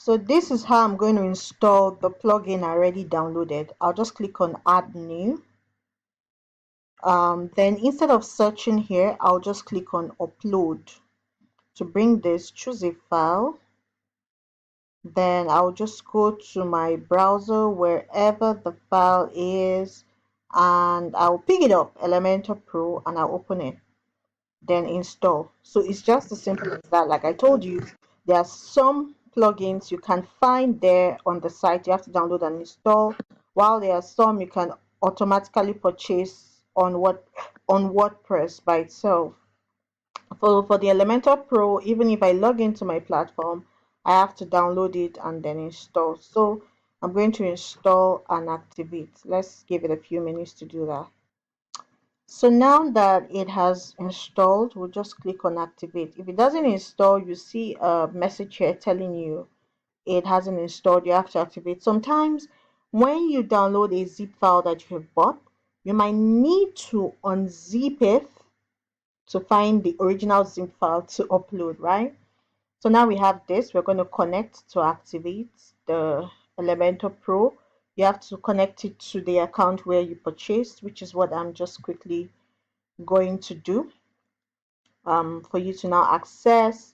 So this is how I'm going to install the plugin I already downloaded. I'll just click on add new. Then instead of searching here, I'll just click on upload. To bring this, choose a file. Then I'll just go to my browser wherever the file is, and I'll pick it up, Elementor Pro, and I'll open it. Then install. So it's just as simple as that. Like I told you, there are some plugins you can find there on the site. You have to download and install, while there are some you can automatically purchase on WordPress by itself. For the Elementor Pro, even if I log into my platform, I have to download it and then install. So I'm going to install and activate. Let's give it a few minutes to do that. So now that it has installed, we'll just click on activate. If it doesn't install, you see a message here telling you it hasn't installed. You have to activate. Sometimes when you download a zip file that you have bought, you might need to unzip it to find the original zip file to upload, right? So now we have this. We're going to connect to activate the Elementor Pro. You have to connect it to the account where you purchased, which is what I'm just quickly going to do for you to now access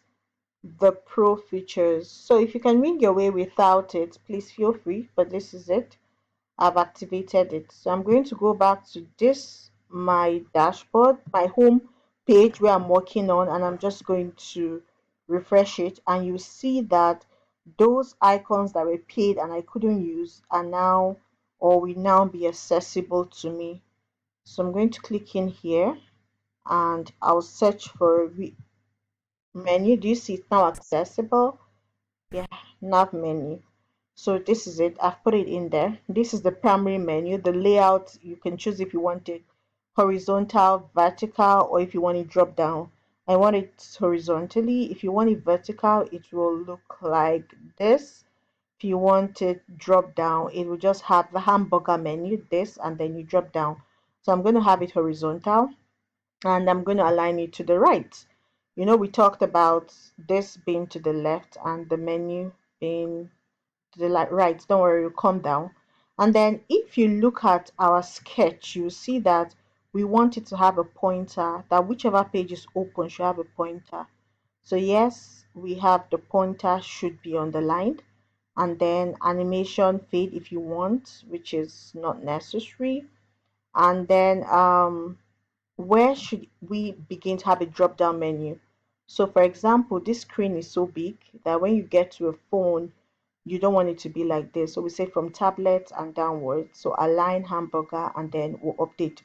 the Pro features. So if you can wing your way without it, please feel free, but this is it. I've activated it. So I'm going to go back to this, my dashboard, my home page where I'm working on, and I'm just going to refresh it, and you see that those icons that were paid and I couldn't use are now, or will now be accessible to me. So I'm going to click in here and I'll search for menu. Do you see it's now accessible? Yeah, nav menu. So this is it. I've put it in there. This is the primary menu. The layout, you can choose if you want it horizontal, vertical, or if you want it drop down. I want it horizontally. If you want it vertical, it will look like this. If you want it drop down, it will just have the hamburger menu, this, and then you drop down. So I'm going to have it horizontal, and I'm going to align it to the right. You know, we talked about this being to the left and the menu being to the right. Don't worry, you'll come down. And then if you look at our sketch, you see that we want it to have a pointer, that whichever page is open should have a pointer. So yes, we have the pointer should be underlined, and then animation fade if you want, which is not necessary. And then where should we begin to have a drop down menu? So for example, this screen is so big that when you get to a phone, you don't want it to be like this. So we say from tablet and downwards. So align hamburger, and then we'll update.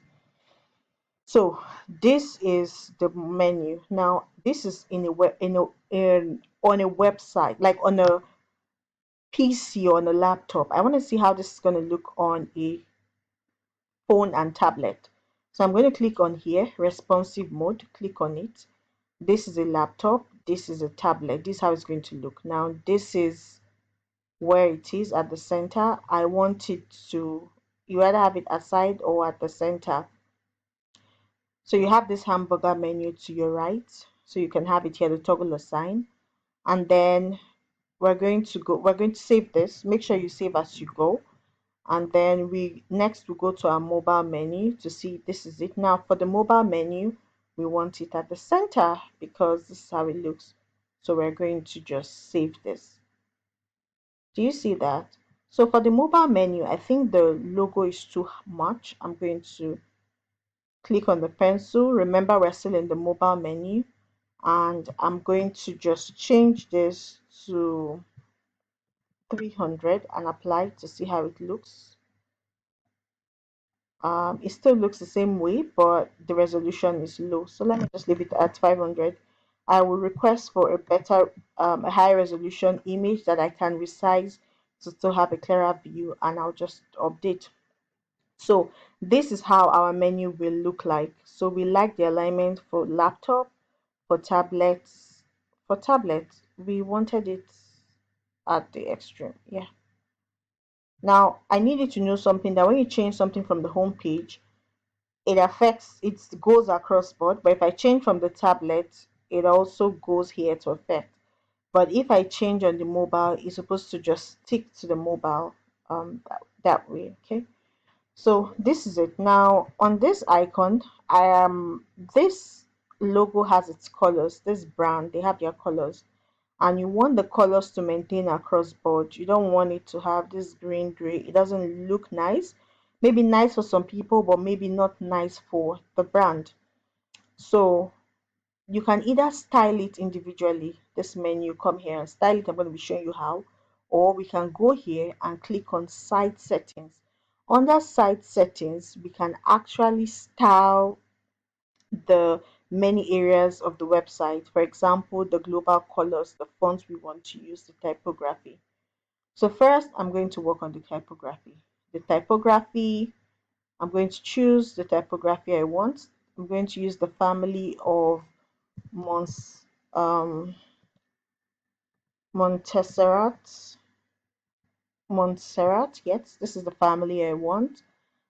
So this is the menu. Now this is in a web on a website, like on a PC or on a laptop. I want to see how this is going to look on a phone and tablet. So I'm going to click on here, responsive mode, click on it. This is a laptop, this is a tablet. This is how it's going to look. Now this is where it is at the center. I want it to, you either have it aside or at the center. So you have this hamburger menu to your right, so you can have it here, the toggle assign. And then we're going to save this. Make sure you save as you go. And then we go to our mobile menu to see if this is it. Now for the mobile menu, we want it at the center because this is how it looks. So we're going to just save this. Do you see that? So for the mobile menu, I think the logo is too much. I'm going to click on the pencil. Remember, we're still in the mobile menu, and I'm going to just change this to 300 and apply to see how it looks. It still looks the same way, but the resolution is low. So let me just leave it at 500. I will request for a better, a high resolution image that I can resize to still have a clearer view, and I'll just update. So this is how our menu will look like. So we like the alignment for laptop, for tablets. For tablets, we wanted it at the extreme. Yeah. Now I needed to know something, that when you change something from the home page, it goes across board, but if I change from the tablet, it also goes here to affect. But if I change on the mobile, it's supposed to just stick to the mobile that way. Okay, so this is it. Now on this icon, I am this logo has its colors. This brand, they have their colors, and you want the colors to maintain across board. You don't want it to have this green gray. It doesn't look nice. Maybe nice for some people, but maybe not nice for the brand. So you can either style it individually. This menu, come here and style it. I'm going to be showing you how. Or we can go here and click on site settings. Under site settings, we can actually style the many areas of the website. For example, the global colors, the fonts we want to use, the typography. So first, I'm going to work on the typography. The typography, I'm going to choose the typography I want. I'm going to use the family of Mons, um, Montserrat. Montserrat, yes, this is the family I want.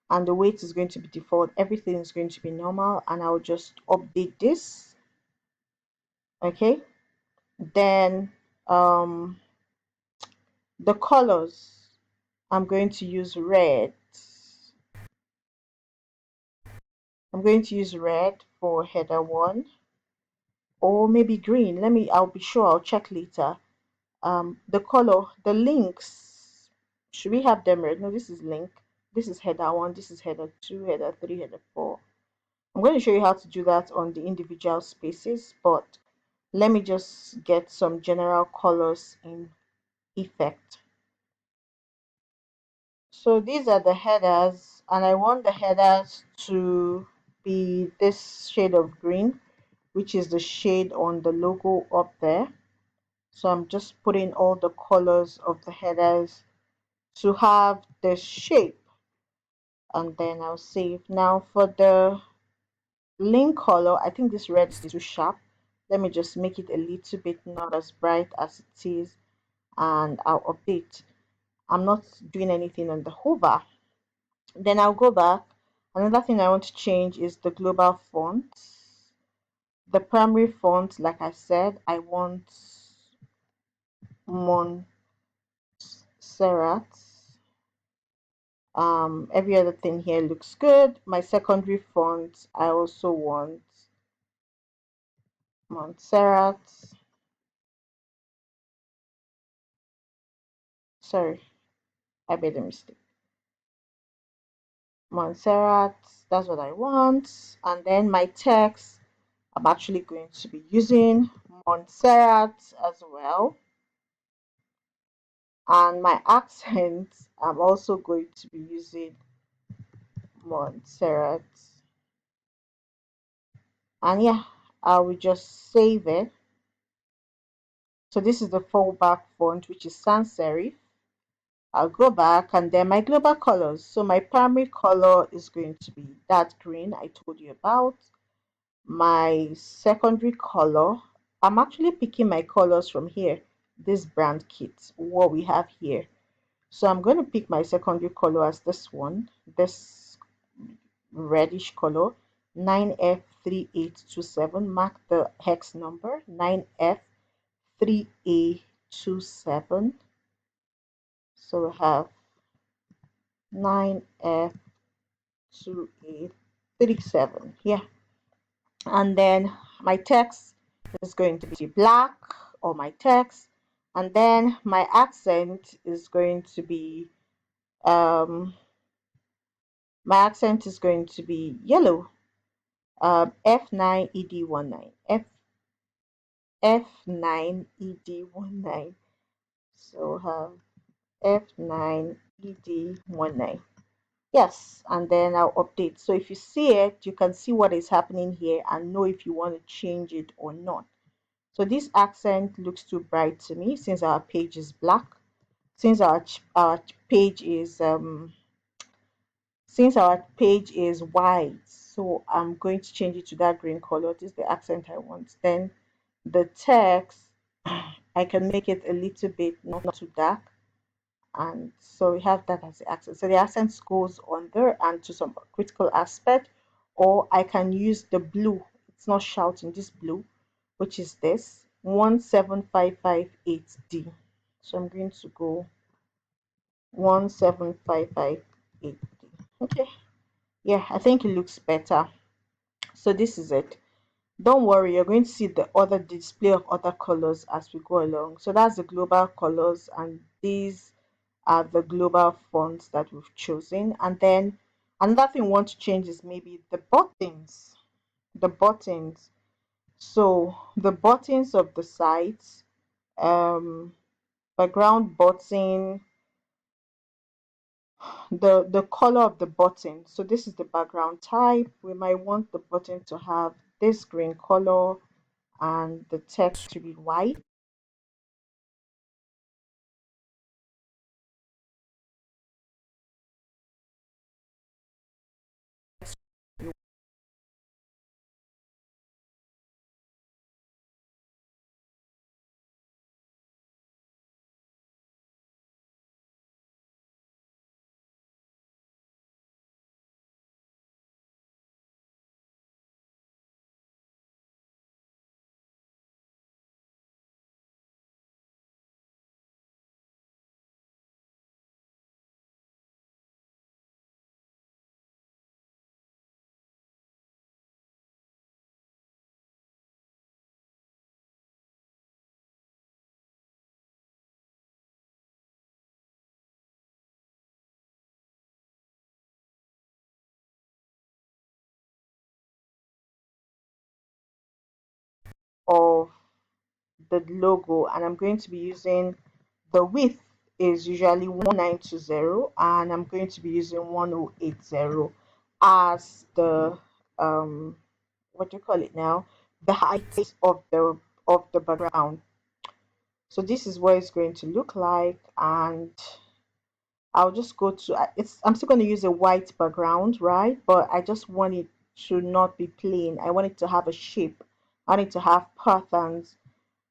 And the weight is going to be default. Everything is going to be normal. And I'll just update this. Okay. Then the colors, I'm going to use red. I'm going to use red for header 1, or maybe green. I'll be sure, I'll check later. The color, the links, should we have them red? No, this is link. This is header 1, this is header 2, header 3, header 4. I'm going to show you how to do that on the individual spaces, but let me just get some general colors in effect. So these are the headers, and I want the headers to be this shade of green, which is the shade on the logo up there. So I'm just putting all the colors of the headers to have the shape, and then I'll save. Now for the link color, I think this red is too sharp. Let me just make it a little bit not as bright as it is, and I'll update. I'm not doing anything on the hover. Then I'll go back. Another thing I want to change is the global font. The primary font, like I said, I want Montserrat. Every other thing here looks good. My secondary font, I also want Montserrat. Sorry, I made a mistake. Montserrat, that's what I want. And then my text, I'm actually going to be using Montserrat as well. And my accent, I'm also going to be using Montserrat. And yeah, I will just save it. So this is the fallback font, which is sans serif. I'll go back, and then my global colors. So my primary color is going to be that green I told you about. My secondary color, I'm actually picking my colors from here, this brand kit, what we have here. So I'm going to pick my secondary color as this one, this reddish color, 9F3827. Mark the hex number, 9F3A27. So we have 9F2A37. Yeah. And then my text is going to be black, or my text. And then my accent is going to be yellow. F9ED19. F9ED19. So have F9ED19. Yes, and then I'll update. So if you see it, you can see what is happening here and know if you want to change it or not. So this accent looks too bright to me since our page is black. Since our page is white, so I'm going to change it to that green color. This is the accent I want. Then the text, I can make it a little bit not too dark, and so we have that as the accent. So the accent goes on there and to some critical aspect, or I can use the blue. It's not shouting, this blue, which is this. 17558D. So I'm going to go 17558D. Okay, yeah, I think it looks better. So this is it. Don't worry, you're going to see the other display of other colors as we go along. So that's the global colors, and these are the global fonts that we've chosen. And then another thing we want to change is maybe the buttons. The buttons. So the buttons of the sites, um, background button, the color of the button. So this is the background type. We might want the button to have this green color and the text to be white. Of the logo, and I'm going to be using the width is usually 1920, and I'm going to be using 1080 as the what do you call it now, the height of the background. So this is what it's going to look like, and I'll just go to it's I'm still going to use a white background, right? But I just want it to not be plain. I want it to have a shape. I want it to have patterns.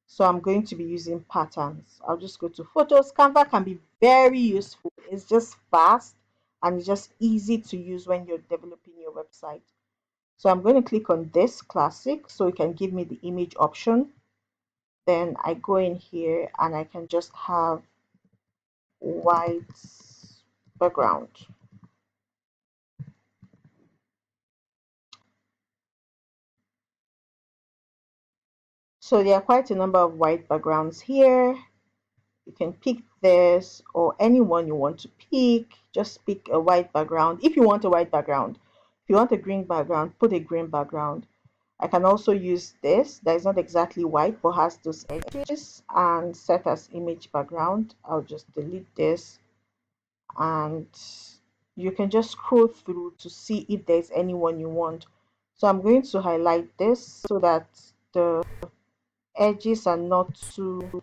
So I'm going to be using patterns. I'll just go to photos. Canva can be very useful. It's just fast and it's just easy to use when you're developing your website. So I'm going to click on this classic so it can give me the image option. Then I go in here and I can just have white background. So there are quite a number of white backgrounds here. You can pick this or anyone you want to pick. Just pick a white background if you want a white background. If you want a green background, put a green background. I can also use this that is not exactly white but has those edges and set as image background. I'll just delete this, and you can just scroll through to see if there's anyone you want. So I'm going to highlight this so that the edges are not too